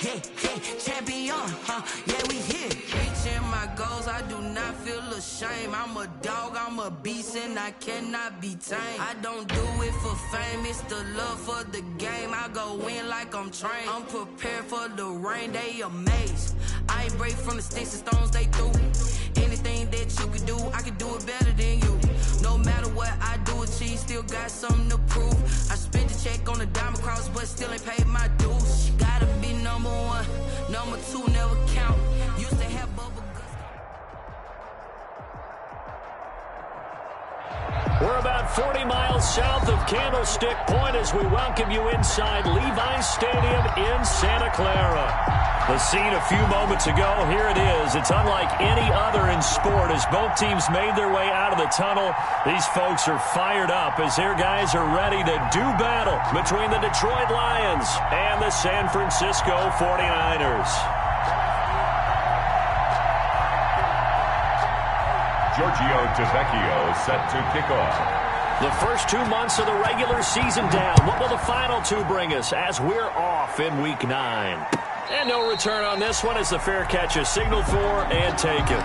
yeah, yeah, champion, yeah, we here. Reaching my goals, I do not feel ashamed. I'm a dog, I'm a beast, and I cannot be tamed. I don't do it for fame, it's the love for the game. I go in like I'm trained. I'm prepared for the rain, they amazed. I ain't break from the sticks and stones they threw. Anything that you could do, I could do it better than you. No matter what I do achieve, still got something to prove. I spent the check on the diamond cross, but still ain't paid my dues. Gotta be number one, number two never count. Used to have bubble guts. We're about 40 miles south of Candlestick Point as we welcome you inside Levi's Stadium in Santa Clara. The scene a few moments ago, here it is. It's unlike any other in sport as both teams made their way out of the tunnel. These folks are fired up as their guys are ready to do battle between the Detroit Lions and the San Francisco 49ers. Giorgio Tavecchio set to kick off. The first 2 months of the regular season down. What will the final two bring us as we're off in Week 9? And no return on this one as the fair catch is signaled for and taken.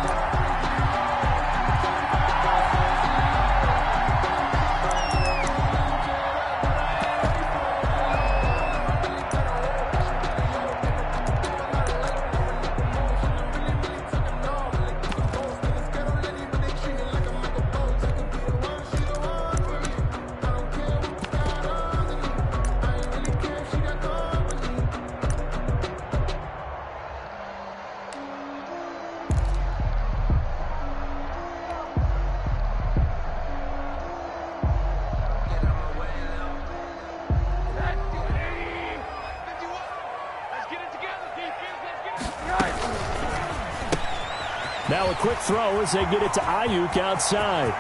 Now a quick throw as they get it to Ayuk outside.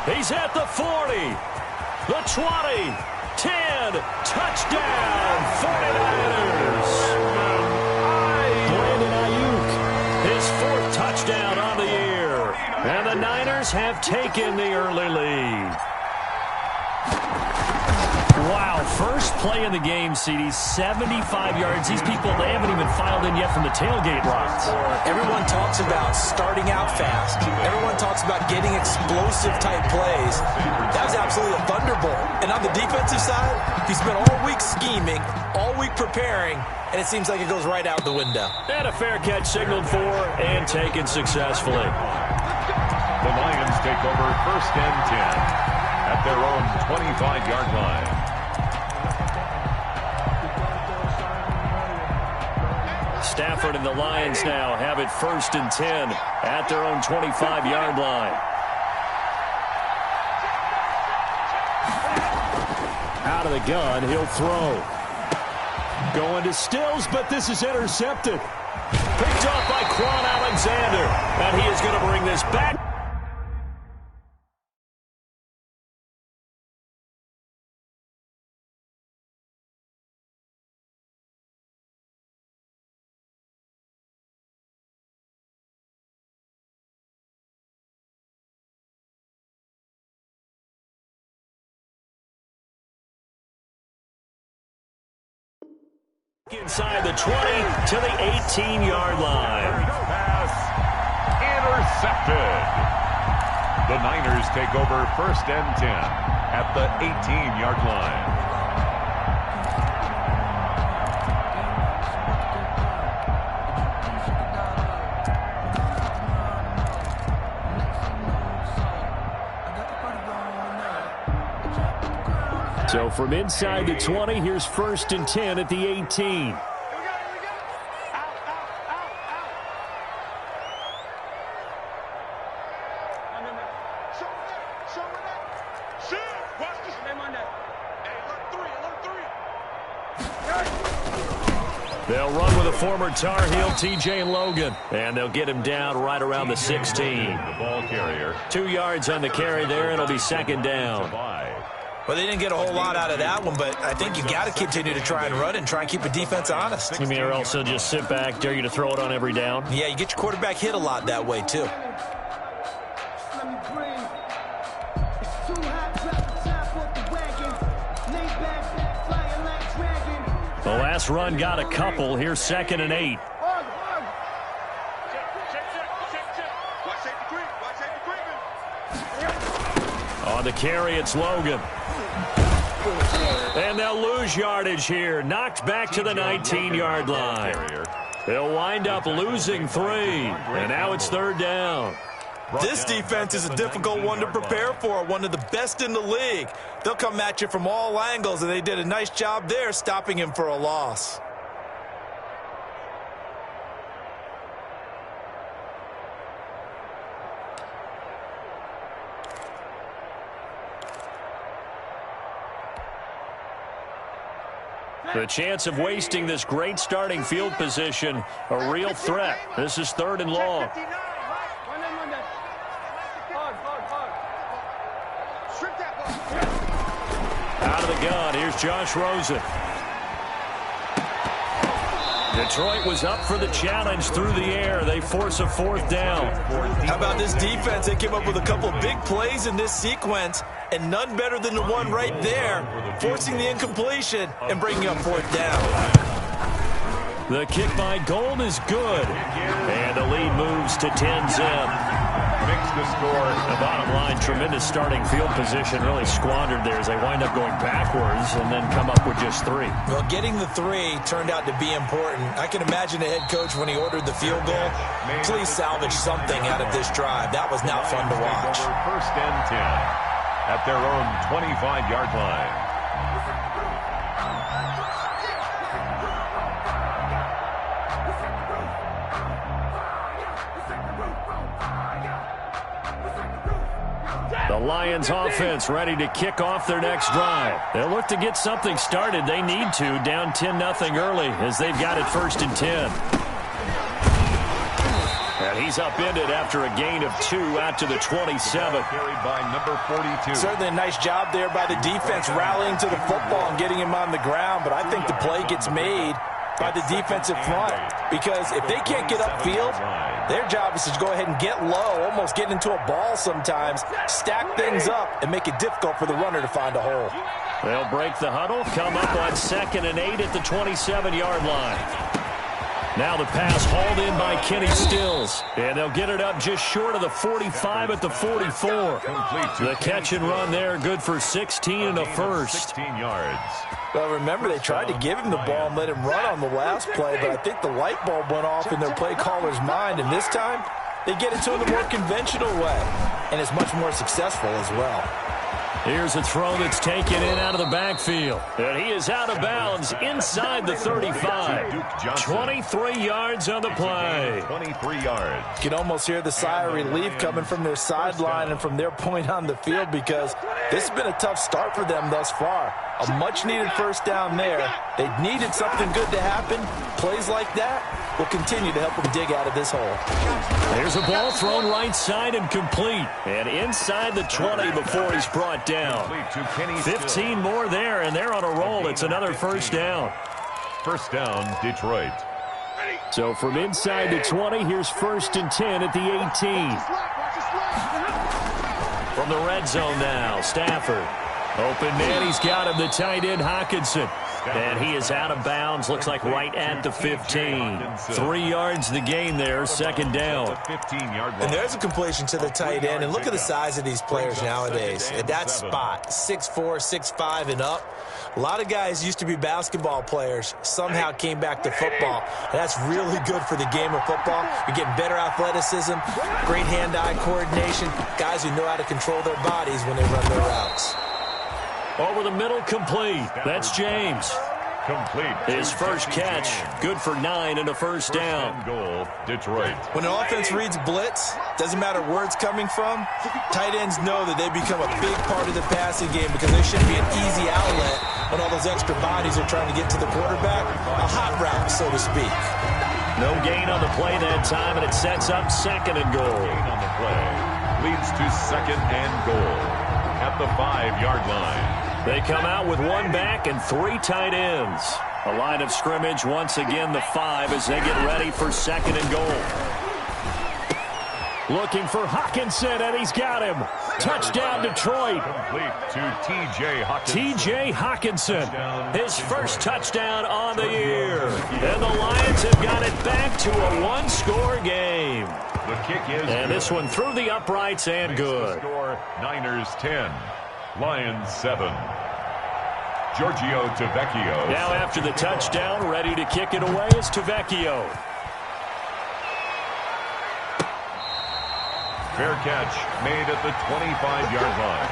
He's at the 40, the 20, 10, touchdown, 49ers. Brandon Ayuk, his fourth touchdown on the year. And the Niners have taken the early lead. Wow, first play in the game, CD, 75 yards. These people, they haven't even filed in yet from the tailgate lots. Everyone talks about starting out fast. Everyone talks about getting explosive-type plays. That was absolutely a thunderbolt. And on the defensive side, he spent all week scheming, all week preparing, and it seems like it goes right out the window. And a fair catch signaled for and taken successfully. The Lions take over 1st and 10 at their own 25-yard line. Stafford and the Lions now have it 1st and 10 at their own 25-yard line. Out of the gun, he'll throw. Going to Stills, but this is intercepted. Picked up by Quan Alexander, and he is going to bring this back. Inside the 20 to the 18-yard line. Pass intercepted. The Niners take over 1st and 10 at the 18-yard line. So from inside the 20, here's 1st and 10 at the 18. They'll run with a former Tar Heel, T.J. Logan, and they'll get him down right around the 16. The ball carrier. 2 yards on the carry there, and it'll be 2nd down. Well, they didn't get a whole lot out of that one, but I think you got to continue to try and run and try and keep a defense honest. You mean or else they'll just sit back, dare you to throw it on every down? Yeah, you get your quarterback hit a lot that way, too. Well, Last run got a couple. Here's 2nd and 8. On the carry, it's Logan. And they'll lose yardage here. Knocked back to the 19-yard line. They'll wind up losing 3. And now it's 3rd down. This defense is a difficult one to prepare for, one of the best in the league. They'll come at you from all angles, and they did a nice job there stopping him for a loss. The chance of wasting this great starting field position, a real threat. This is 3rd and long. Out of the gun, here's Josh Rosen. Detroit was up for the challenge through the air. They force a 4th down. How about this defense? They came up with a couple of big plays in this sequence, and none better than the one right there, forcing the incompletion and bringing up 4th down. The kick by Gold is good, and the lead moves to 10-zip. Makes the score. The bottom line, tremendous starting field position, really squandered there as they wind up going backwards and then come up with just 3. Well, getting the 3 turned out to be important. I can imagine the head coach when he ordered the field goal. Please salvage something out of this drive. That was not fun to watch. 1st and 10 at their own 25-yard line. The Lions offense ready to kick off their next drive. They'll look to get something started. They need to, down 10-0 early as they've got it 1st and 10. And he's upended after a gain of 2 out to the 27. Carried by number 42. Certainly a nice job there by the defense rallying to the football and getting him on the ground, but I think the play gets made by the defensive front, because if they can't get upfield, their job is to go ahead and get low, almost get into a ball sometimes, stack things up, and make it difficult for the runner to find a hole. They'll break the huddle, come up on 2nd and 8 at the 27-yard line. Now the pass hauled in by Kenny Stills, and they'll get it up just short of the 45 at the 44. The catch and run there, good for 16 and a first. 16 yards. Well, remember, they tried to give him the ball and let him run on the last play, but I think the light bulb went off in their play caller's mind, and this time they get it to him the more conventional way, and it's much more successful as well. Here's a throw that's taken in out of the backfield. And he is out of bounds inside the 35. 23 yards on the play. 23 yards. You can almost hear the sigh of relief coming from their sideline and from their point on the field, because this has been a tough start for them thus far. A much-needed 1st down there. They needed something good to happen. Plays like that will continue to help them dig out of this hole. There's a ball thrown right side and complete. And inside the 20 before he's brought down. 15 more there, and they're on a roll. It's another 1st down. 1st down, Detroit. So from inside the 20, here's 1st and 10 at the 18. From the red zone now, Stafford. Open man, he's got him, the tight end, Hockenson. And he is out of bounds, looks like right at the 15. 3 yards the gain there, 2nd down. And there's a completion to the tight end, and look at the size of these players nowadays. At that spot, 6'4", 6'5", and up. A lot of guys used to be basketball players, somehow came back to football. And that's really good for the game of football. You're getting better athleticism, great hand-eye coordination, guys who know how to control their bodies when they run their routes. Over the middle, complete. That's James. Complete. His first catch, good for 9 and a 1st down. Goal, Detroit. When an offense reads blitz, doesn't matter where it's coming from, tight ends know that they become a big part of the passing game, because there should be an easy outlet when all those extra bodies are trying to get to the quarterback. A hot route, so to speak. No gain on the play that time, and it sets up 2nd and goal. Gain on the play leads to 2nd and goal at the 5-yard line. They come out with 1 back and 3 tight ends. A line of scrimmage, once again the 5 as they get ready for 2nd and goal. Looking for Hawkinson, and he's got him. Touchdown, Detroit. Complete to T.J. Hawkinson. T.J. Hawkinson, his first touchdown on the year. And the Lions have got it back to a one-score game. The kick is and good. This one through the uprights and good. Score, Niners 10, Lions 7. Giorgio Tavecchio. Now after the touchdown, ready to kick it away is Tavecchio. Fair catch made at the 25-yard line.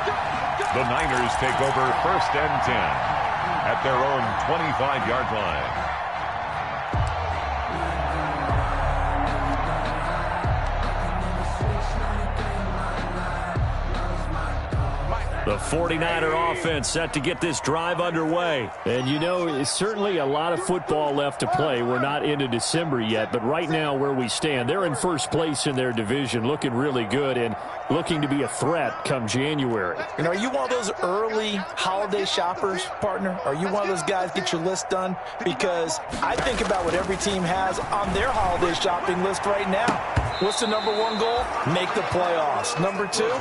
The Niners take over 1st and 10 at their own 25-yard line. The 49er offense set to get this drive underway. And, you know, it's certainly a lot of football left to play. We're not into December yet, but right now where we stand, they're in first place in their division, looking really good and looking to be a threat come January. And are you one of those early holiday shoppers, partner? Are you one of those guys get your list done? Because I think about what every team has on their holiday shopping list right now. What's the number one goal? Make the playoffs. Number two,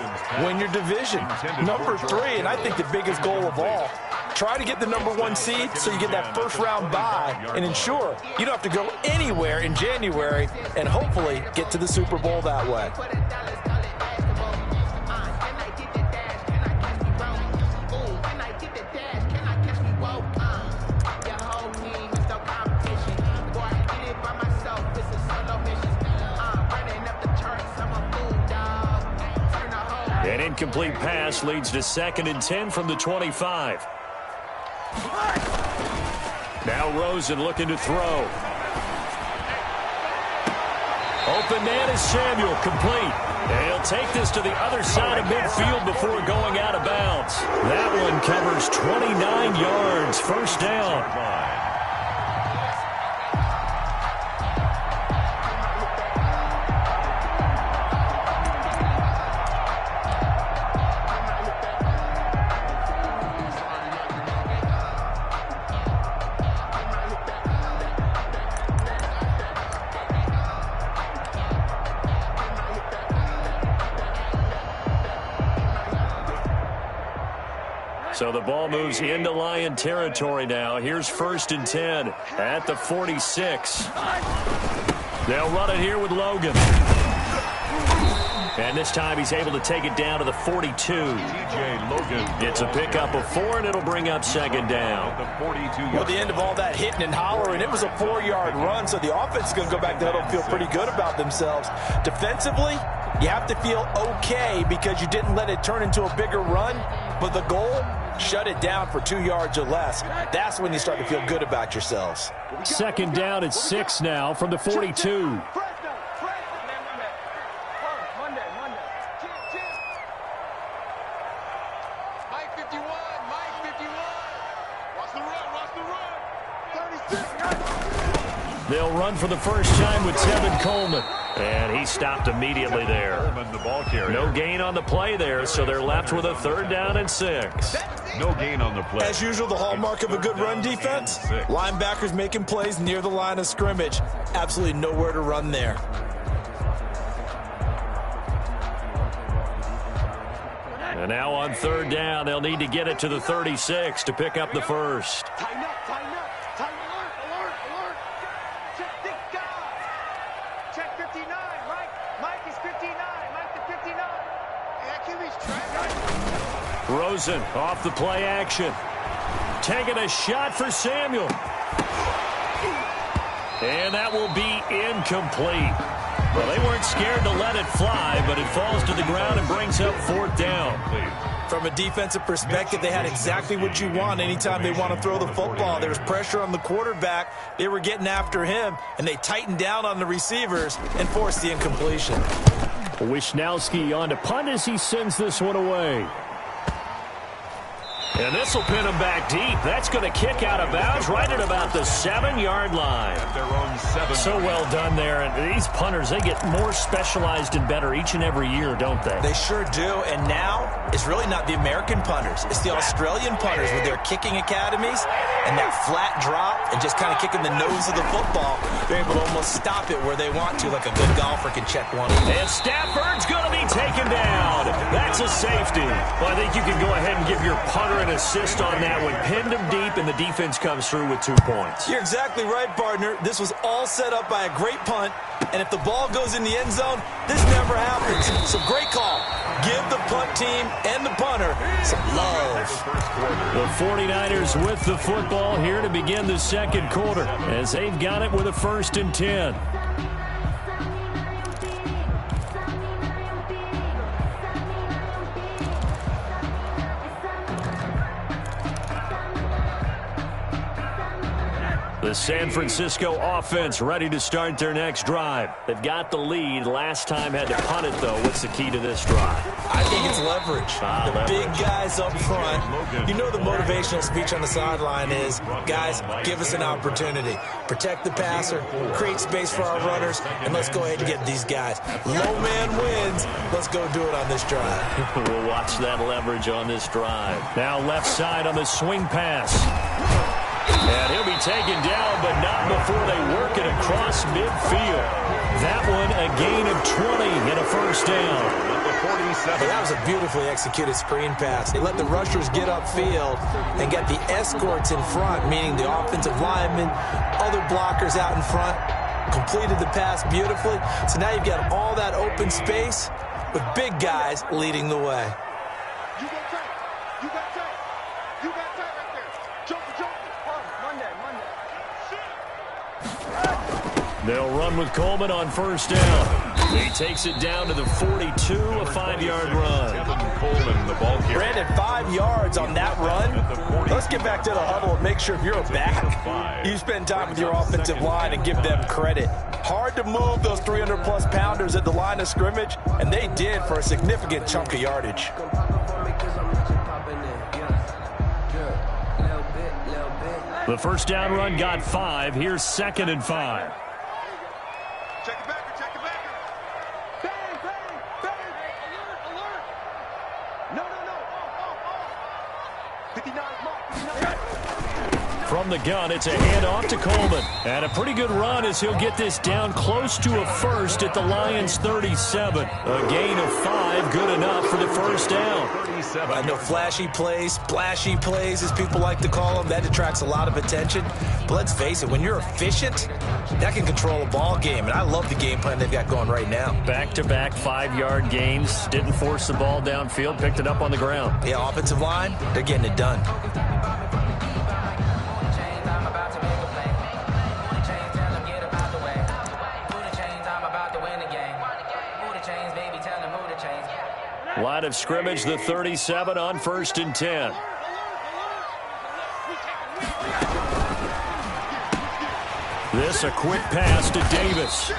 win your division. Number three, and I think the biggest goal of all, try to get the number one seed so you get that first round bye and ensure you don't have to go anywhere in January and hopefully get to the Super Bowl that way. An incomplete pass leads to 2nd and 10 from the 25. Now Rosen looking to throw. Open man is Samuel, complete. And he'll take this to the other side of midfield before going out of bounds. That one covers 29 yards, 1st down. So the ball moves into Lion territory now. Here's 1st and 10 at the 46. They'll run it here with Logan. And this time he's able to take it down to the 42. TJ Logan. It's a pickup of 4, and it'll bring up 2nd down. Well, the end of all that hitting and hollering, it was a 4-yard run, so the offense is going to go back to huddle and feel pretty good about themselves. Defensively, you have to feel okay because you didn't let it turn into a bigger run, but the goal, shut it down for 2 yards or less. That's when you start to feel good about yourselves. 2nd down at 6 now from the 42. They'll run for the first time with Tevin Coleman. And he stopped immediately there. No gain on the play there, so they're left with a 3rd down and 6. No gain on the play. As usual, the hallmark of a good run defense, linebackers making plays near the line of scrimmage. Absolutely nowhere to run there. And now on 3rd down, they'll need to get it to the 36 to pick up the first. Tighten up. Alert. Check 59. Mike is 59. Mike to 59. Yeah, can reach track. Rosen off the play action. Taking a shot for Samuel. And that will be incomplete. Well, they weren't scared to let it fly, but it falls to the ground and brings up 4th down. From a defensive perspective, they had exactly what you want anytime they want to throw the football. There was pressure on the quarterback. They were getting after him, and they tightened down on the receivers and forced the incompletion. Wishnowski on to punt as he sends this one away. And this will pin them back deep. That's going to kick out of bounds right at about the 7-yard line. At their own 7. So well done there. And these punters, they get more specialized and better each and every year, don't they? They sure do. And now it's really not the American punters. It's the Australian punters with their kicking academies and that flat drop and just kind of kicking the nose of the football. They're able to almost stop it where they want to, like a good golfer can check one. And Stafford's going to be taken down. That's a safety. Well, I think you can go ahead and give your punter an assist on that one. Pinned him deep, and the defense comes through with 2 points. You're exactly right, partner. This was all set up by a great punt, and if the ball goes in the end zone, this never happens. So great call. Give the punt team and the punter some love. The 49ers with the football here to begin the second quarter as they've got it with a 1st and 10. The San Francisco offense ready to start their next drive. They've got the lead. Last time had to punt it, though. What's the key to this drive? I think it's leverage. The big guys up front. You know the motivational speech on the sideline is, guys, give us an opportunity. Protect the passer, create space for our runners, and let's go ahead and get these guys. Low man wins. Let's go do it on this drive. We'll watch that leverage on this drive. Now left side on the swing pass. And he'll be taken down, but not before they work it across midfield. That one, a gain of 20 and a 1st down. Hey, that was a beautifully executed screen pass. They let the rushers get upfield and get the escorts in front, meaning the offensive linemen, other blockers out in front, completed the pass beautifully. So now you've got all that open space with big guys leading the way. You got tight. You got tight. You got tight right there. Jump. They'll run with Coleman on 1st down. He takes it down to the 42, a 5-yard run. Coleman, the ball carrier. Brandon, 5 yards on that run. Let's get back to the huddle and make sure if you're a back, you spend time with your offensive line and give them credit. Hard to move those 300-plus pounders at the line of scrimmage, and they did for a significant chunk of yardage. The 1st down run got 5. Here's 2nd and 5. Check it back. Bang. Alert. No. 59 mark. From the gun, it's a handoff to Coleman. And a pretty good run as he'll get this down close to a 1st at the Lions' 37. A gain of 5, good enough for the 1st down. I know flashy plays, splashy plays, as people like to call them, that attracts a lot of attention. But let's face it, when you're efficient, that can control a ball game. And I love the game plan they've got going right now. Back-to-back 5-yard gains. Didn't force the ball downfield, picked it up on the ground. Yeah, offensive line, they're getting it done. Line of scrimmage, the 37 on 1st and 10. This a quick pass to Davis.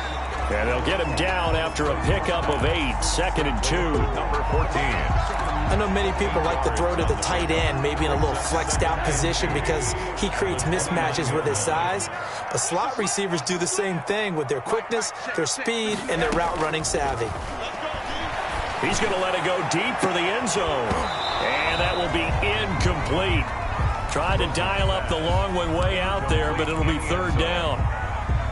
And they'll get him down after a pickup of 8. 2nd and 2. Number 14. I know many people like to throw to the tight end, maybe in a little flexed out position because he creates mismatches with his size. But slot receivers do the same thing with their quickness, their speed, and their route running savvy. He's going to let it go deep for the end zone. And that will be incomplete. Tried to dial up the long one way out there, but it'll be 3rd down.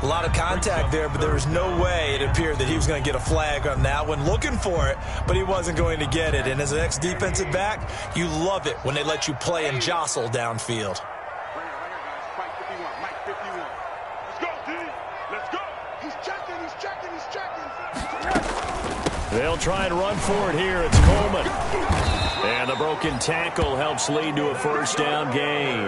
A lot of contact there, but there was no way it appeared that he was going to get a flag on that one. Looking for it, but he wasn't going to get it. And as an ex-defensive back, you love it when they let you play and jostle downfield. Mike 51. Let's go, D. Let's go. He's checking. They'll try and run for it here. It's Coleman. And the broken tackle helps lead to a 1st down gain.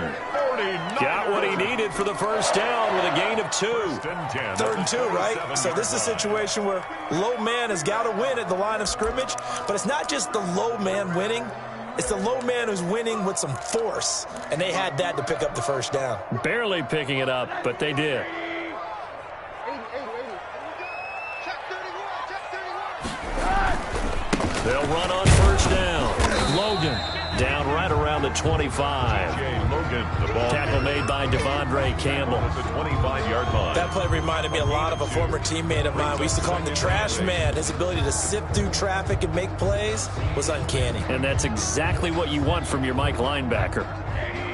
Got what he needed for the 1st down with a gain of 2. 3rd and 2, right? So this is a situation where low man has got to win at the line of scrimmage, but it's not just the low man winning. It's the low man who's winning with some force, and they had that to pick up the 1st down. Barely picking it up, but they did. They'll run on 1st down. Logan down right around the 25. Tackle made by Devondre Campbell. At the 25-yard line. That play reminded me a lot of a former teammate of mine. We used to call him the trash man. His ability to sift through traffic and make plays was uncanny. And that's exactly what you want from your Mike linebacker.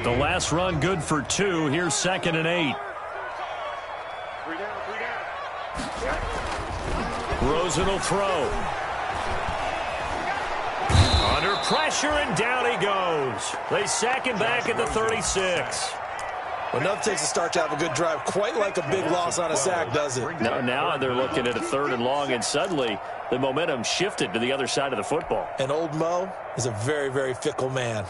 The last run good for 2. Here's 2nd and 8. Rosen will throw. Under pressure, and down he goes. They sack him back at the 36. Well, enough takes a start to have a good drive. Quite like a big loss on a sack, does it? Now they're looking at a 3rd and long, and suddenly the momentum shifted to the other side of the football. And old Mo is a very, very fickle man.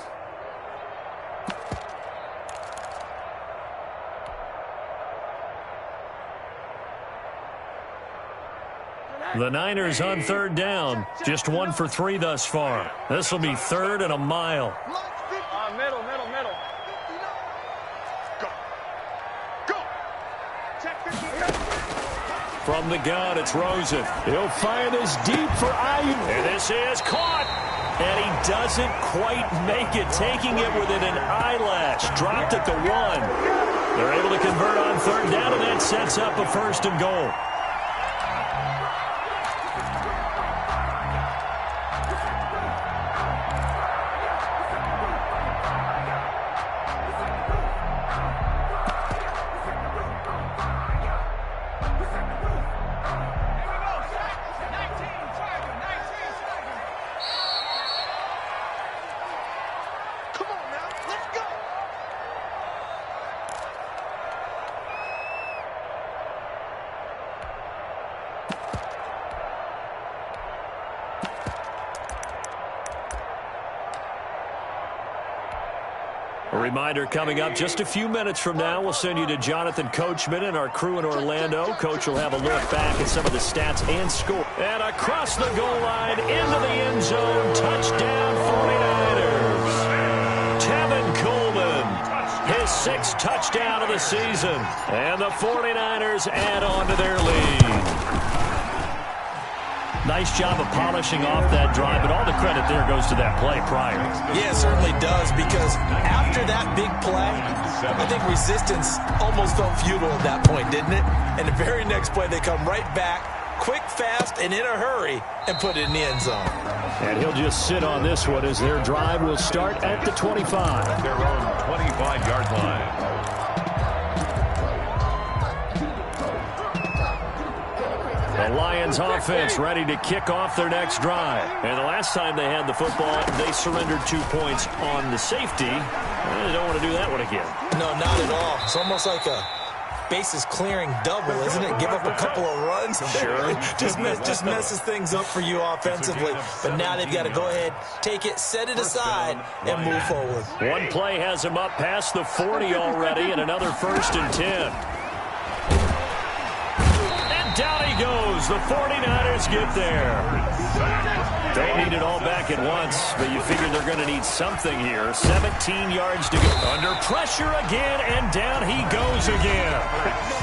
The Niners on 3rd down. Just 1 for 3 thus far. This will be 3rd and a mile. Middle. Go. Check 50. From the gun, it's Rosen. He'll fire this deep for Ayuk. And this is caught. And he doesn't quite make it, taking it within an eyelash. Dropped at the 1. They're able to convert on 3rd down, and that sets up a 1st and goal. A reminder coming up just a few minutes from now. We'll send you to Jonathan Coachman and our crew in Orlando. Coach will have a look back at some of the stats and score. And across the goal line, into the end zone. Touchdown 49ers. Tevin Coleman, his 6th touchdown of the season. And the 49ers add on to their lead. Nice job of polishing off that drive, but all the credit there goes to that play prior. Yeah, it certainly does, because after that big play, I think resistance almost felt futile at that point, didn't it? And the very next play, they come right back, quick, fast, and in a hurry, and put it in the end zone. And he'll just sit on this one as their drive will start at the 25. At their own 25-yard line. The Lions offense ready to kick off their next drive. And the last time they had the football, they surrendered 2 points on the safety. They don't want to do that one again. No, not at all. It's almost like a bases clearing double, isn't it? Give up a couple of runs. Sure. just messes things up for you offensively. But now they've got to go ahead, take it, set it aside, and move forward. One play has them up past the 40 already, and another 1st and 10. Down he goes. The 49ers get there. Don't need it all back at once, but you figure they're going to need something here. 17 yards to go. Under pressure again, and down he goes again.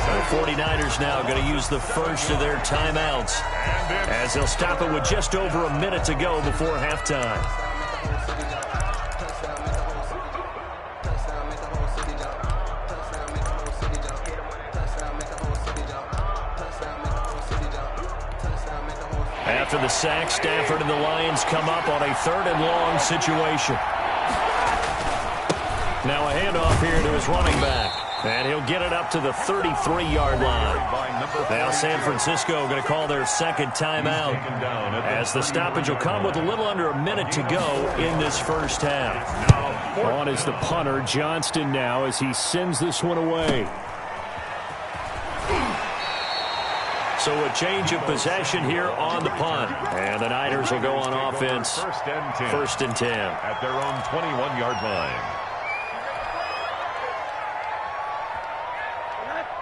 The 49ers now going to use the first of their timeouts, as they'll stop it with just over a minute to go before halftime. After the sack, Stafford and the Lions come up on a 3rd and long situation. Now a handoff here to his running back. And he'll get it up to the 33-yard line. Now San Francisco going to call their 2nd timeout, as the stoppage will come with a little under a minute to go in this first half. On is the punter, Johnston, now, as he sends this one away. So a change of possession here on the punt. And the Niners will go on offense. 1st and 10. At their own 21-yard line.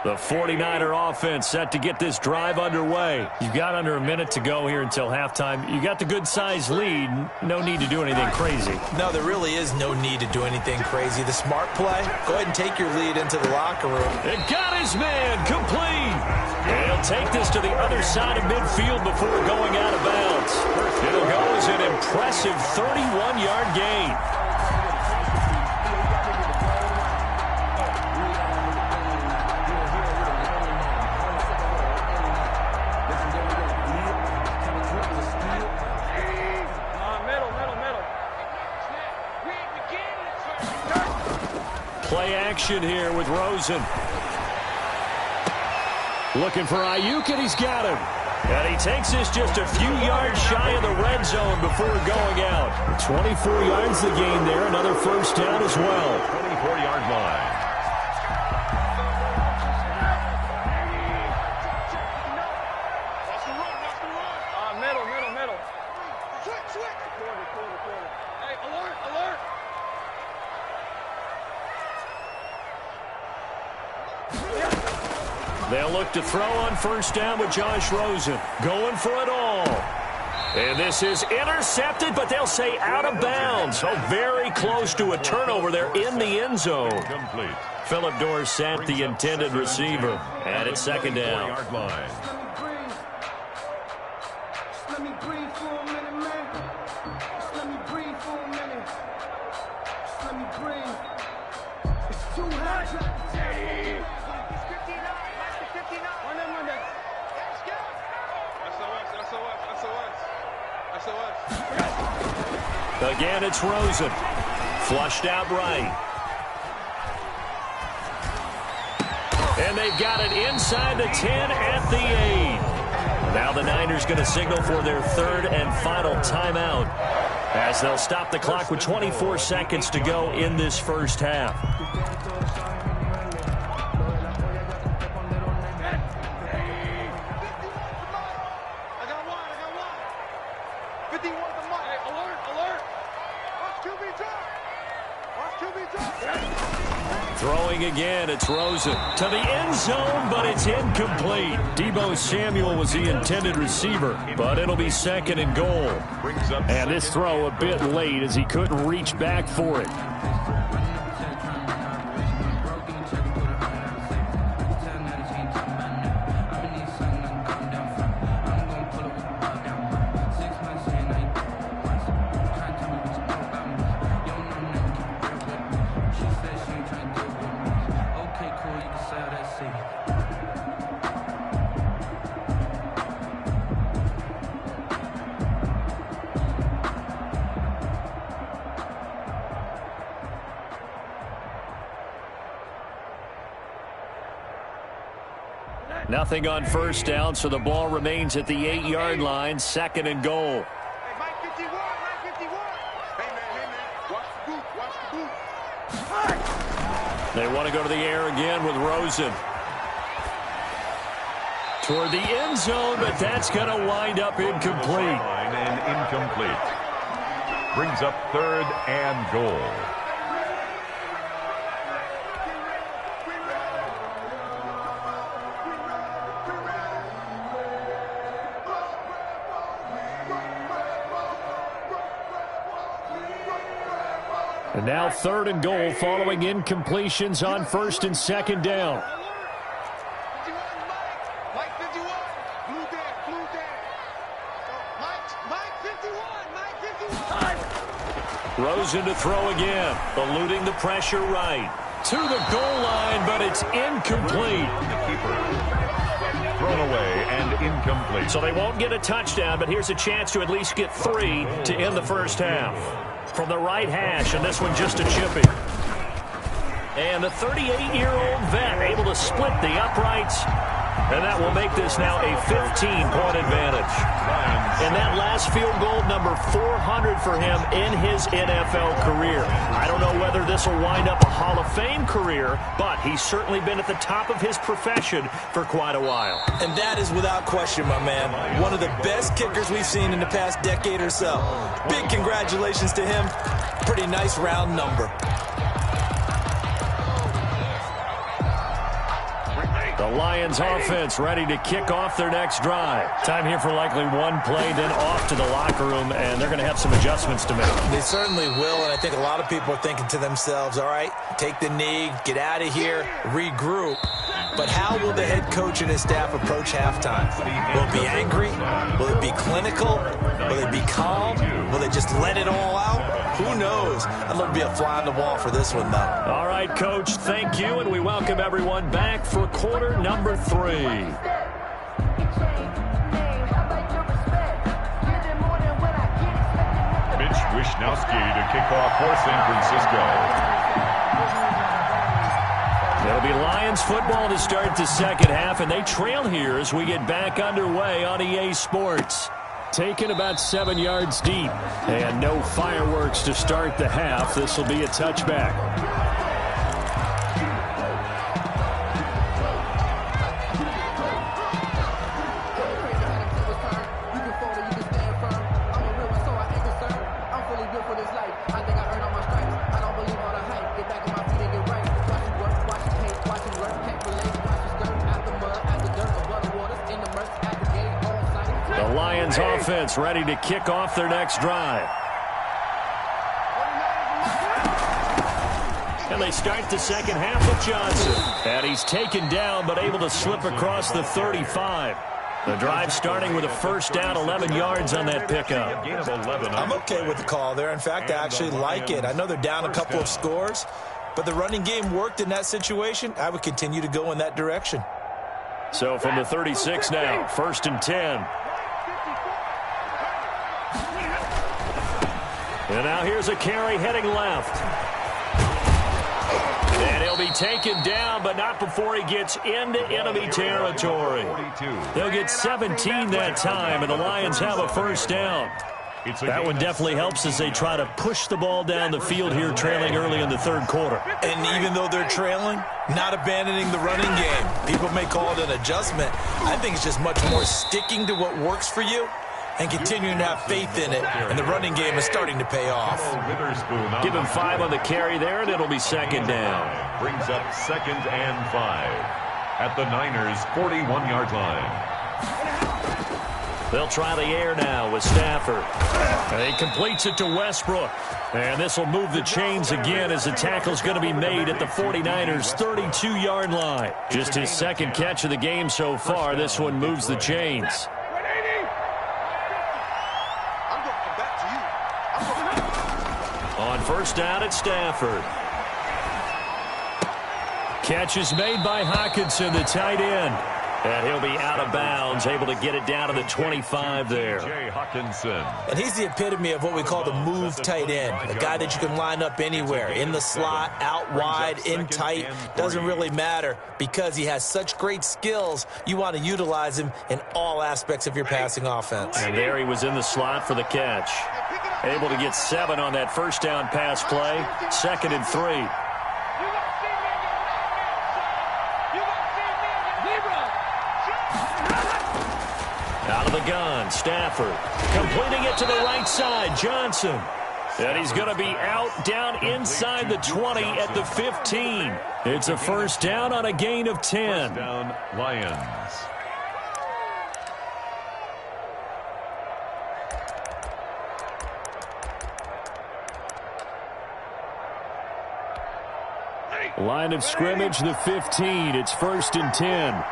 The 49er offense set to get this drive underway. You've got under a minute to go here until halftime. You got the good-sized lead. No need to do anything crazy. No, there really is no need to do anything crazy. The smart play, go ahead and take your lead into the locker room. It got his man complete. And he'll take this to the other side of midfield before going out of bounds. It'll go as an impressive 31-yard gain. play action here with Rosen. Looking for Ayuk, and he's got him. And he takes this just a few yards shy of the red zone before going out. 24 yards the gain there. Another first down as well. 24-yard line. Middle. Switch. Quarter. Hey, alert. They'll look to throw on first down with Josh Rosen. Going for it all. And this is intercepted, but they'll say out of bounds. So very close to a turnover there in the end zone. Complete. Phillip Dorsett, the intended receiver. And it's second down. Yard line. Let me breathe for a minute, man. Just let me breathe for a minute. Just let me breathe. It's too hot. He's 59. Mike's the 59. One day. Let's go. SOS. Again, it's Rosen. Flushed out right. And they've got it inside the 10 at the 8. Now the Niners going to signal for their third and final timeout as they'll stop the clock with 24 seconds to go in this first half. I got one. 51 the mark. Hey, alert. Watch QB drop. Throwing again, it's Rosen to the end zone, but it's incomplete. Deebo Samuel was the intended receiver, but it'll be second and goal. And this throw a bit late as he couldn't reach back for it. Nothing on first down, so the ball remains at the 8-yard line, second and goal. Hey, Mike 51. Hey, man. Watch the boot. They want to go to the air again with Rosen. Toward the end zone, but that's going to wind up incomplete. And incomplete. Brings up third and goal. And now third and goal following incompletions on first and second down. 51, Mike 51. Blue down. Mike 51. Rosen to throw again, eluding the pressure right. To the goal line, but it's incomplete. Thrown away and incomplete. So they won't get a touchdown, but here's a chance to at least get 3 to end the first half. From the right hash, and this one just a chipping. And the 38-year-old vet able to split the uprights, and that will make this now a 15-point advantage. And that last field goal, number 400 for him in his NFL career. I don't know whether this will wind up a Hall of Fame career, but he's certainly been at the top of his profession for quite a while. And that is without question, my man. One of the best kickers we've seen in the past decade or so. Big congratulations to him. Pretty nice round number. The Lions offense ready to kick off their next drive. Time here for likely one play, then off to the locker room, and they're going to have some adjustments to make. They certainly will, and I think a lot of people are thinking to themselves, all right, take the knee, get out of here, regroup. But how will the head coach and his staff approach halftime? Will it be angry? Will it be clinical? Will it be calm? Will they just let it all out? Who knows? I'd love to be a fly on the wall for this one, though. All right, Coach, thank you, and we welcome everyone back for quarter number 3. Mitch Wishnowsky to kick off for San Francisco. It'll be Lions football to start the second half, and they trail here as we get back underway on EA Sports. Taken about 7 yards deep, and no fireworks to start the half. This will be a touchback. Offense ready to kick off their next drive. And they start the second half with Johnson. And he's taken down but able to slip across the 35. The drive starting with a first down, 11 yards on that pickup. I'm okay with the call there. In fact, I actually like it. I know they're down a couple of scores, but the running game worked in that situation. I would continue to go in that direction. So from the 36 now, 1st and 10. And now here's a carry heading left. And he'll be taken down, but not before he gets into enemy territory. They'll get 17 that time, and the Lions have a first down. That one definitely helps as they try to push the ball down the field here, trailing early in the third quarter. And even though they're trailing, not abandoning the running game. People may call it an adjustment. I think it's just much more sticking to what works for you and continuing to have faith in it, and the running game is starting to pay off. Give him 5 on the carry there, and it'll be second down. Brings up 2nd and 5 at the Niners' 41-yard line. They'll try the air now with Stafford. And he completes it to Westbrook. And this will move the chains again as the tackle's going to be made at the 49ers' 32-yard line. Just his second catch of the game so far. This one moves the chains. On first down at Stafford. Catch is made by Hockenson, the tight end. And he'll be out of bounds, able to get it down to the 25 there. Jay Hockenson. And he's the epitome of what we call the move tight end. A guy that you can line up anywhere. In the slot, out wide, in tight. Doesn't really matter because he has such great skills. You want to utilize him in all aspects of your passing offense. And there he was in the slot for the catch. Able to get 7 on that first down pass play. 2nd and 3. Out of the gun, Stafford. Completing it to the right side, Johnson. And he's going to be out down inside the 20 at the 15. It's a first down on a gain of 10. First down, Lions. Line of scrimmage, the 15. It's 1st and 10.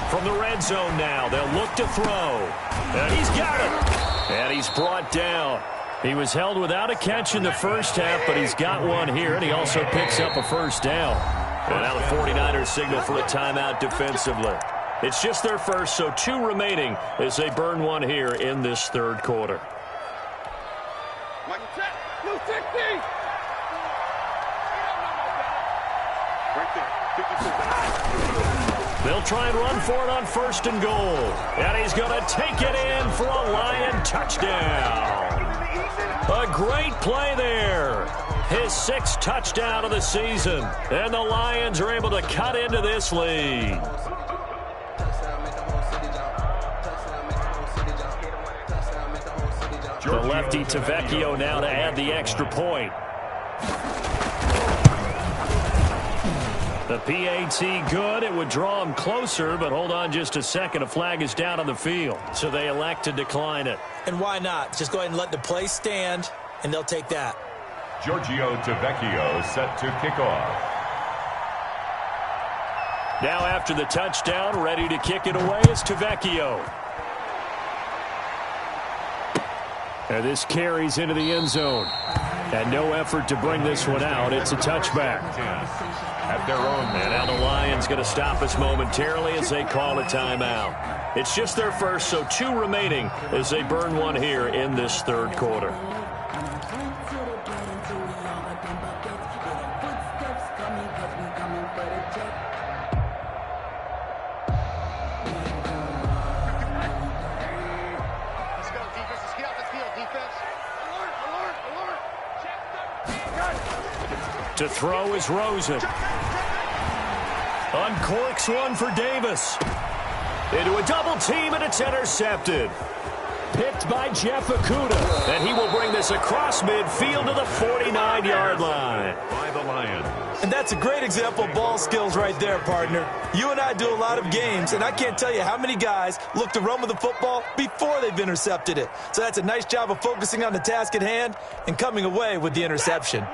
From the red zone now, they'll look to throw. And he's got it. And he's brought down. He was held without a catch in the first half, but he's got one here, and he also picks up a first down. And now the 49ers signal for a timeout defensively. It's just their first, so 2 remaining as they burn one here in this third quarter. They'll try and run for it on 1st and goal. And he's going to take it in for a Lion touchdown. A great play there. His 6th touchdown of the season. And the Lions are able to cut into this lead. The lefty Tavecchio now to add the extra point. The PAT good. It would draw him closer, but hold on just a second. A flag is down on the field, so they elect to decline it. And why not? Just go ahead and let the play stand, and they'll take that. Giorgio Tavecchio set to kick off. Now after the touchdown, ready to kick it away is Tavecchio. And this carries into the end zone. And no effort to bring this one out. It's a touchback. At their own. And now the Lions going to stop us momentarily as they call a timeout. It's just their first, so 2 remaining as they burn one here in this third quarter. To throw is Rosen. Uncorks one for Davis. Into a double team, and it's intercepted. Picked by Jeff Okudah. And he will bring this across midfield to the 49-yard line. By the Lions. And that's a great example of ball skills right there, partner. You and I do a lot of games, and I can't tell you how many guys look to run with the football before they've intercepted it. So that's a nice job of focusing on the task at hand and coming away with the interception.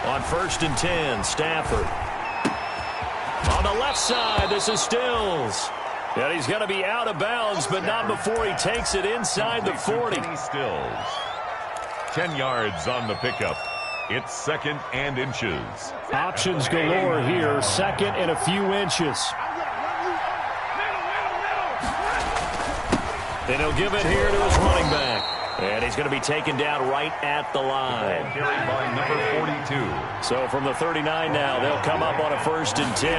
On 1st and 10, Stafford. On the left side, this is Stills. And he's going to be out of bounds, but not before he takes it inside the 40. Stills. 10 yards on the pickup. It's 2nd and inches. Options galore here, 2nd and a few inches. And he'll give it here to his running back. And he's going to be taken down right at the line. Carried by number 42. So from the 39 now, they'll come up on a 1st and 10.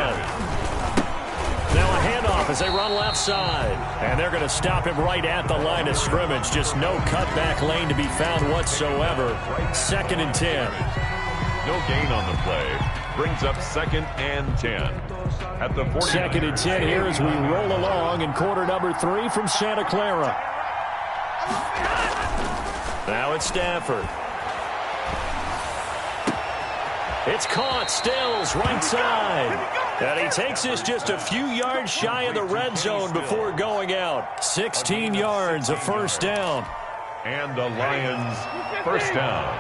Now a handoff as they run left side. And they're going to stop him right at the line of scrimmage. Just no cutback lane to be found whatsoever. 2nd and 10. No gain on the play. Brings up 2nd and 10. At the 40. 2nd and 10 here as we roll along in quarter number 3 from Santa Clara. Now it's Stafford. It's caught. Stills right side. And he takes this just a few yards shy of the red zone before going out. 16 yards, a 1st down. And the Lions 1st down.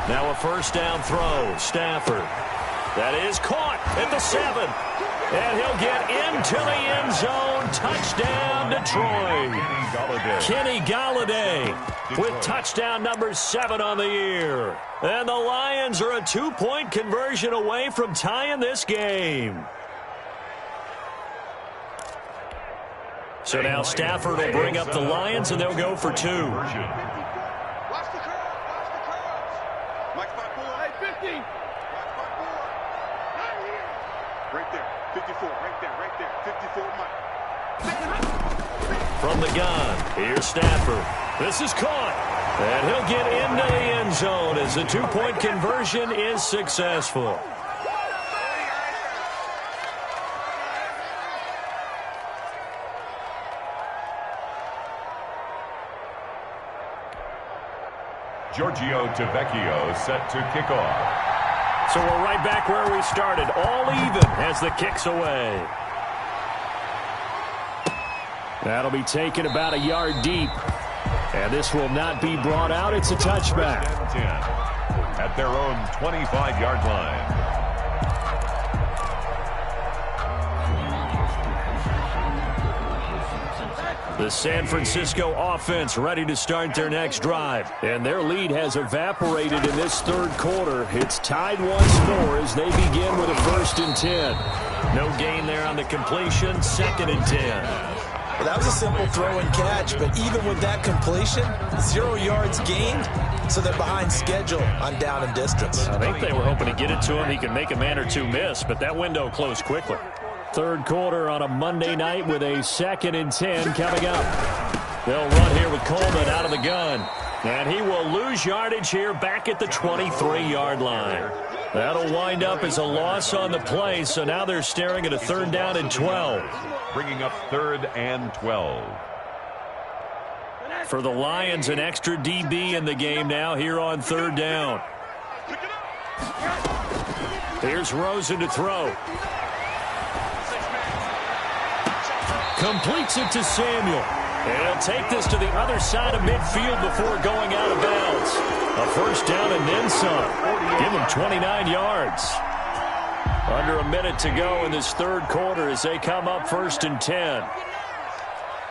Now a 1st down throw. Stafford. That is caught at the 7. And he'll get into the end zone. Touchdown, Detroit. Kenny Golladay with touchdown number 7 on the year. And the Lions are a 2-point conversion away from tying this game. So now Stafford will bring up the Lions, and they'll go for 2. Watch the curve. Watch the curves. Mike's by 4. Hey, 50. Mike's by 4. Right there. 54. Right there. 54, Mike. From the gun, here's Stafford. This is caught. And he'll get into the end zone as the 2-point conversion is successful. Giorgio Tavecchio set to kick off. So we're right back where we started, all even as the kick's away. That'll be taken about a yard deep. And this will not be brought out. It's a touchback. 10 at their own 25-yard line. The San Francisco offense ready to start their next drive. And their lead has evaporated in this 3rd quarter. It's tied once more as they begin with a 1st and 10. No gain there on the completion. 2nd and 10. Well, that was a simple throw and catch, but even with that completion, 0 yards gained, so they're behind schedule on down and distance. I think they were hoping to get it to him. He could make a man or two miss, but that window closed quickly. 3rd quarter on a Monday night with a 2nd and 10 coming up. They'll run here with Coleman out of the gun. And he will lose yardage here back at the 23-yard line. That'll wind up as a loss on the play, so now they're staring at a 3rd down and 12. Bringing up 3rd and 12. For the Lions, an extra DB in the game now here on 3rd down. Here's Rosen to throw. Completes it to Samuel. And he'll take this to the other side of midfield before going out of bounds. A 1st down and then some. Give him 29 yards. Under a minute to go in this 3rd quarter as they come up 1st and 10.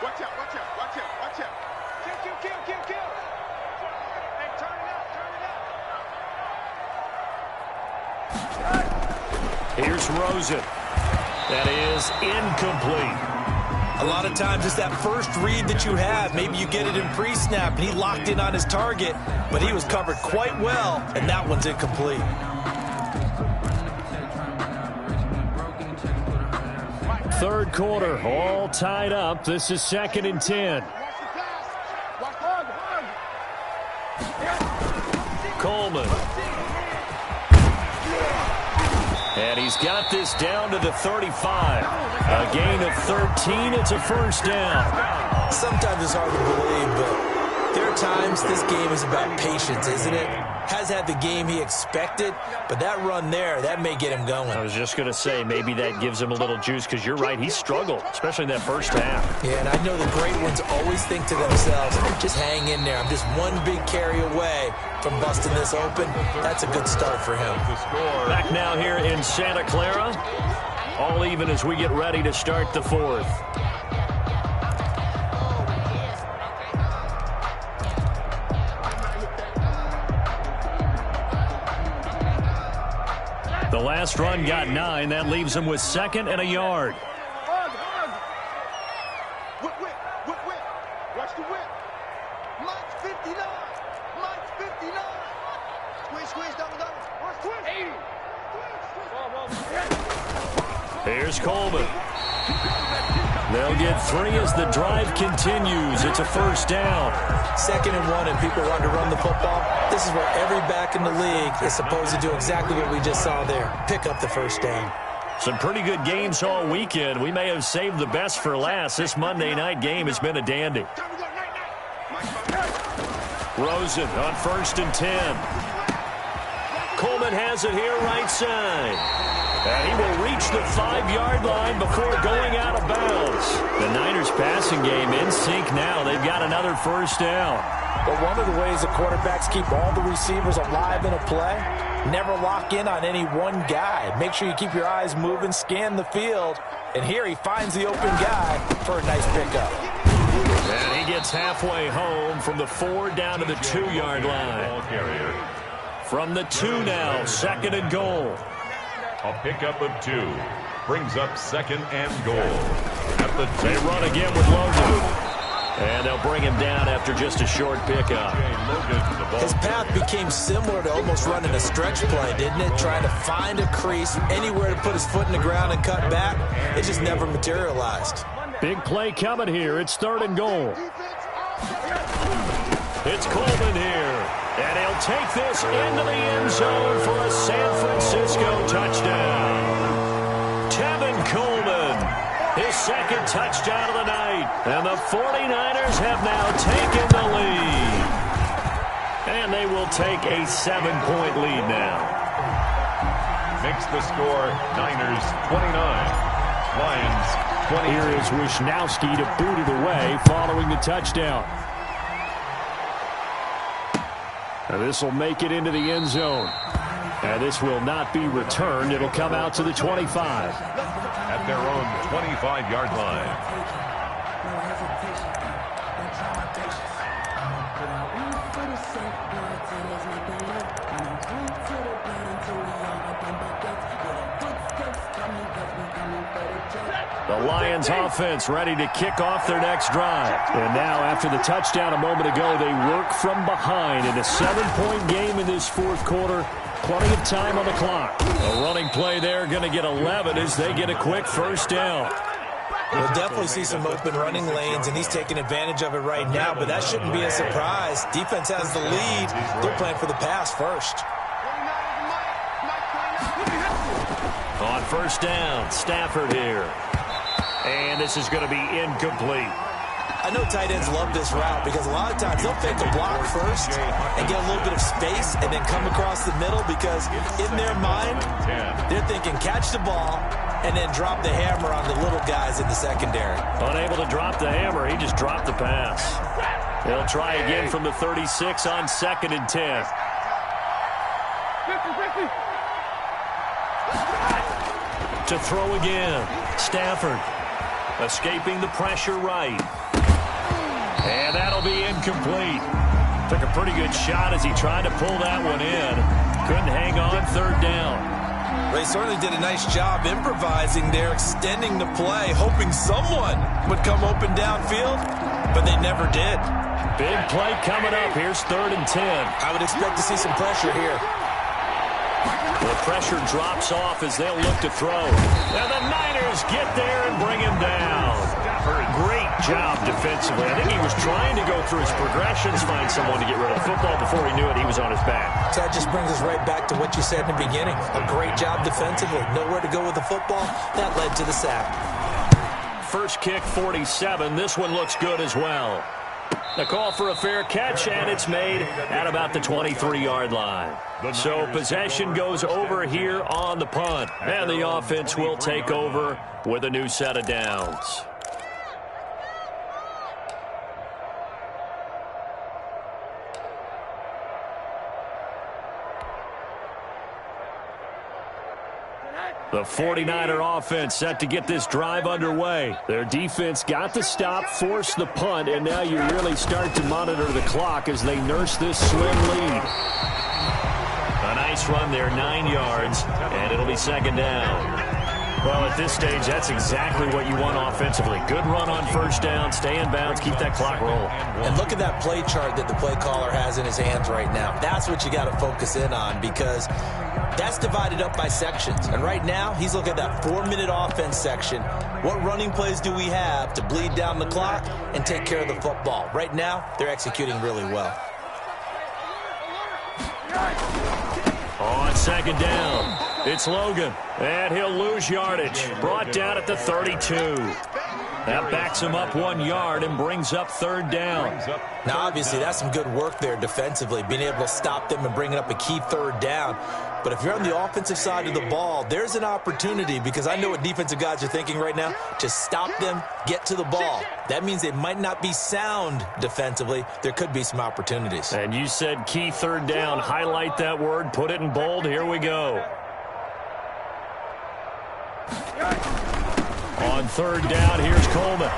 Watch out, watch out, watch out, watch out. Kill. Hey, turn it up. Here's Rosen. That is incomplete. A lot of times it's that first read that you have. Maybe you get it in pre-snap, and he locked in on his target, but he was covered quite well, and that one's incomplete. third quarter, all tied up. This is 2nd and 10. Coleman. And he's got this down to the 35. A gain of 13. It's a first down. Sometimes it's hard to believe, but there are times this game is about patience, isn't it? Has had the game he expected, but that run there, that may get him going. I was just going to say, maybe that gives him a little juice, because you're right, he struggled, especially in that first half. Yeah, and I know the great ones always think to themselves, just hang in there. I'm just one big carry away from busting this open. That's a good start for him. Back now here in Santa Clara, all even as we get ready to start the fourth. The last run got 9. That leaves him with 2nd and a yard. Whip. Watch the whip. Mike's 59. Mike's 59. Squeeze, double. Watch twist. 80. Here's Coleman. They'll get 3 as the drive continues. It's a first down. 2nd and 1, and people want to run the football. This is where every back in the league is supposed to do exactly what we just saw there. Pick up the first down. Some pretty good games all weekend. We may have saved the best for last. This Monday night game has been a dandy. Rosen on 1st and 10. Coleman has it here right side. And he will reach the 5-yard line before going out of bounds. The Niners passing game in sync now. They've got another first down. But one of the ways the quarterbacks keep all the receivers alive in a play, never lock in on any one guy. Make sure you keep your eyes moving, scan the field. And here he finds the open guy for a nice pickup. And he gets halfway home from the 4 down to the 2-yard line. From the 2 now, 2nd and goal. A pickup of 2 brings up 2nd and goal. At the they run again with Logan. And they'll bring him down after just a short pickup. His path became similar to almost running a stretch play, didn't it? Trying to find a crease, anywhere to put his foot in the ground and cut back. It just never materialized. Big play coming here. It's 3rd and goal. It's Coleman here. And he'll take this into the end zone for a San Francisco touchdown. Tevin Coleman, his 2nd touchdown of the night. And the 49ers have now taken the lead. And they will take a 7-point lead now. Makes the score Niners 29, Lions 20. Here is Wisnowski to boot it away following the touchdown. And this will make it into the end zone. And this will not be returned. It'll come out to the 25. At their own 25-yard line. The Lions offense ready to kick off their next drive. And now after the touchdown a moment ago, they work from behind in a 7-point game in this 4th quarter. Plenty of time on the clock. A running play there, going to get 11 as they get a quick first down. We'll definitely see some open running lanes, and he's taking advantage of it right now, but that shouldn't be a surprise. Defense has the lead. They're playing for the pass first. On first down, Stafford here. And this is going to be incomplete. I know tight ends love this route because a lot of times they'll fake a block first and get a little bit of space and then come across the middle because in their mind, they're thinking catch the ball and then drop the hammer on the little guys in the secondary. Unable to drop the hammer, he just dropped the pass. They'll try again from the 36 on 2nd and 10. To throw again, Stafford escaping the pressure right. And that'll be incomplete. Took a pretty good shot as he tried to pull that one in. Couldn't hang on 3rd down. They certainly did a nice job improvising there, extending the play, hoping someone would come open downfield, but they never did. Big play coming up. Here's 3rd and 10. I would expect to see some pressure here. The pressure drops off as they'll look to throw. And the Niners just get there and bring him down. Great job defensively. I think he was trying to go through his progressions, find someone to get rid of the football. Before he knew it, he was on his back. So that just brings us right back to what you said in the beginning. A great job defensively. Nowhere to go with the football. That led to the sack. First kick, 47. This one looks good as well. The call for a fair catch, and it's made at about the 23-yard line. So possession goes over here on the punt, and the offense will take over with a new set of downs. The 49er offense set to get this drive underway. Their defense got the stop, forced the punt, and now you really start to monitor the clock as they nurse this slim lead. A nice run there, 9 yards, and it'll be second down. Well, at this stage, that's exactly what you want offensively. Good run on first down, stay in bounds, keep that clock rolling. And look at that play chart that the play caller has in his hands right now. That's what you got to focus in on, because that's divided up by sections. And right now, he's looking at that 4-minute offense section. What running plays do we have to bleed down the clock and take care of the football? Right now, they're executing really well. On second down, it's Logan, and he'll lose yardage. Brought down at the 32. That backs him up 1 yard and brings up third down. Now, obviously, that's some good work there defensively, being able to stop them and bringing up a key third down. But if you're on the offensive side of the ball, there's an opportunity, because I know what defensive guys are thinking right now, to stop them, get to the ball. That means they might not be sound defensively. There could be some opportunities. And you said key third down. Highlight that word, put it in bold. Here we go. On third down, here's Coleman.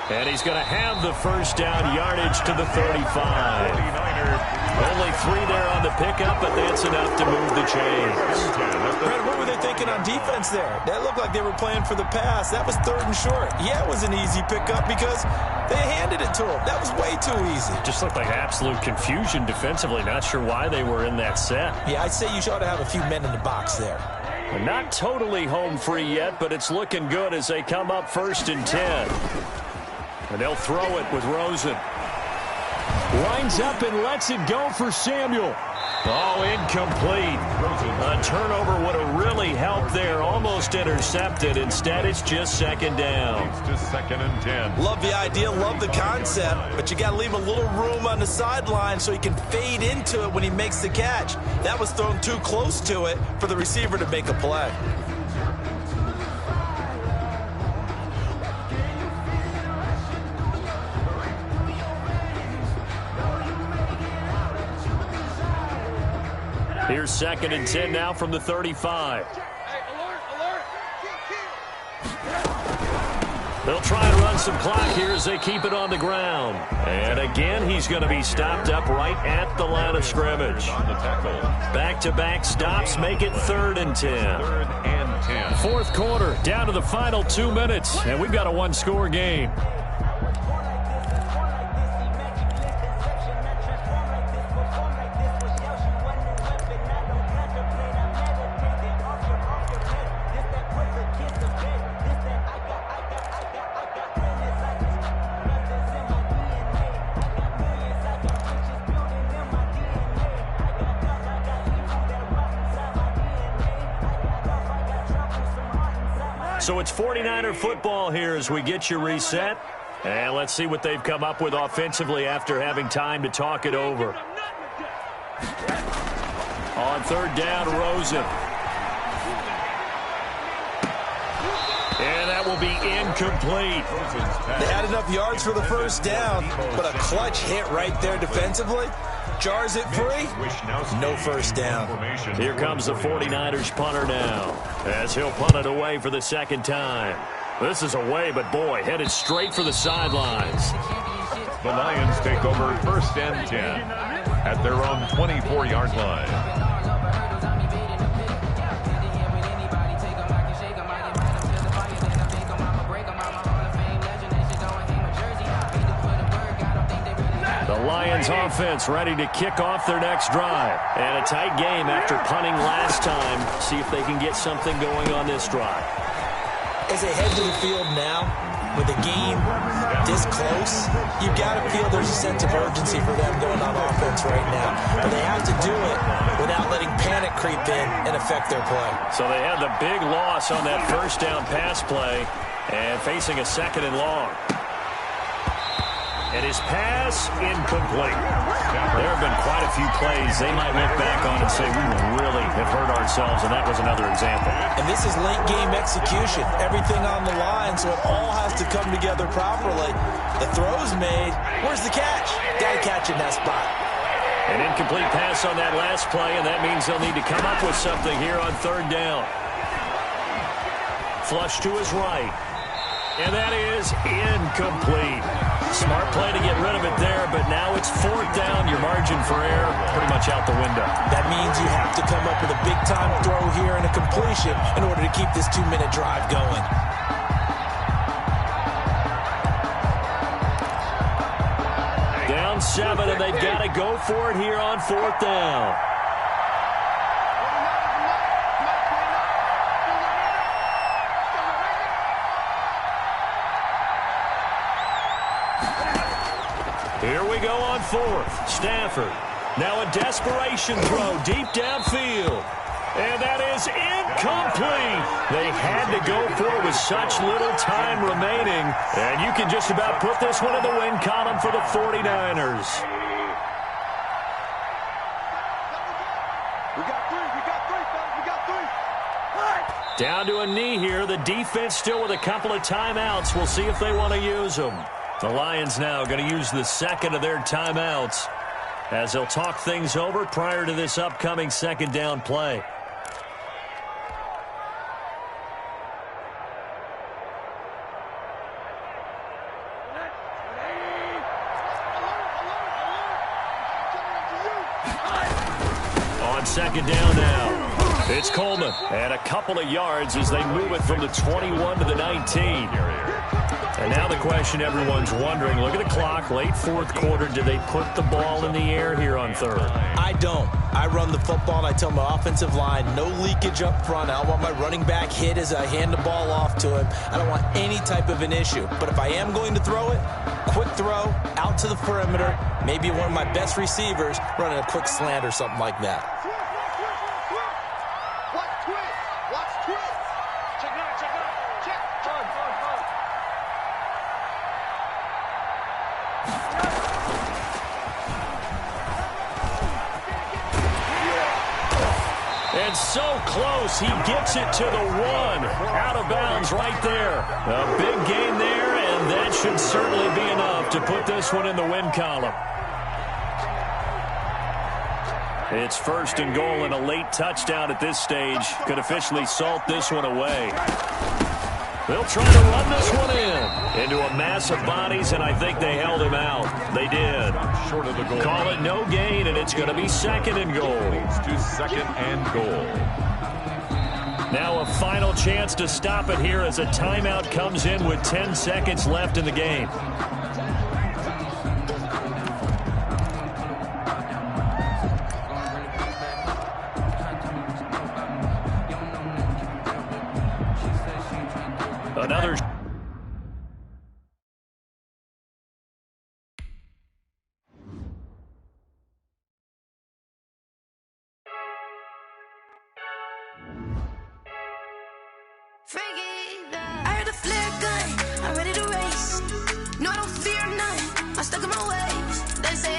And he's going to have the first down, yardage to the 35. Only 3 there on the pickup, but that's enough to move the chains. Brad, what were they thinking on defense there? That looked like they were playing for the pass. That was third and short. Yeah, it was an easy pickup because they handed it to him. That was way too easy. Just looked like absolute confusion defensively. Not sure why they were in that set. Yeah, I'd say you ought to have a few men in the box there. Not totally home free yet, but it's looking good as they come up 1st and 10. And they'll throw it with Rosen. Lines up and lets it go for Samuel. Oh, incomplete. A turnover would have really helped there. Almost intercepted. Instead, it's just second down. It's just 2nd and 10. Love the idea, love the concept, but you got to leave a little room on the sideline so he can fade into it when he makes the catch. That was thrown too close to it for the receiver to make a play. Here's 2nd and 10 now from the 35. They'll try and run some clock here as they keep it on the ground. And again, he's going to be stopped up right at the line of scrimmage. Back-to-back stops make it 3rd and 10. 3rd and 10. Fourth quarter, down to the final 2 minutes, and we've got a one-score game. So it's 49er football here as we get you reset. And let's see what they've come up with offensively after having time to talk it over. On third down, Rosen. And that will be incomplete. They had enough yards for the first down, but a clutch hit right there defensively. Jars it free. No first down. Here comes the 49ers punter now, as he'll punt it away for the second time. This is away, but boy, headed straight for the sidelines. The Lions take over 1st and 10 at their own 24-yard line. The Lions offense ready to kick off their next drive. And a tight game after punting last time. See if they can get something going on this drive. It's As they head to the field now, with the game this close, you've got to feel there's a sense of urgency for them going on offense right now. But they have to do it without letting panic creep in and affect their play. So they had the big loss on that first down pass play and facing a 2nd and long. And his pass incomplete. There have been quite a few plays they might look back on and say, we really have hurt ourselves, and that was another example. And this is late game execution. Everything on the line, so it all has to come together properly. The throw's made. Where's the catch? Got to catch in that spot. An incomplete pass on that last play, and that means they'll need to come up with something here on 3rd down. Flush to his right. And that is incomplete. Smart play to get rid of it there, but now it's 4th down. Your margin for error pretty much out the window. That means you have to come up with a big-time throw here and a completion in order to keep this 2-minute drive going. Down 7, and they've got to go for it here on 4th down. Here we go on 4th. Stafford. Now a desperation throw deep downfield. And that is incomplete. They had to go for it with such little time remaining. And you can just about put this one in the win column for the 49ers. We got three, fellas. We got three. Down to a knee here. The defense still with a couple of timeouts. We'll see if they want to use them. The Lions now going to use the 2nd of their timeouts as they'll talk things over prior to this upcoming 2nd down play. On 2nd down now, it's Coleman. And a couple of yards as they move it from the 21 to the 19. And now the question everyone's wondering, look at the clock, late 4th quarter, do they put the ball in the air here on 3rd? I don't. I run the football, and I tell my offensive line, no leakage up front. I don't want my running back hit as I hand the ball off to him. I don't want any type of an issue. But if I am going to throw it, quick throw, out to the perimeter, maybe one of my best receivers running a quick slant or something like that. Watch twist. Check it out. Check. And so close, he gets it to the 1. Out of bounds right there. A big gain there, and that should certainly be enough to put this one in the win column. It's 1st and goal, and a late touchdown at this stage could officially salt this one away. They'll try to run this one into a mass of bodies, and I think they held him out. They did. Short of the goal. Call it no gain, and it's going to be 2nd and goal. Leads to 2nd and goal. Now a final chance to stop it here as a timeout comes in with 10 seconds left in the game. Another. I heard a flare gun, I'm ready to race. No, I don't fear none, I'm stuck in my ways. They say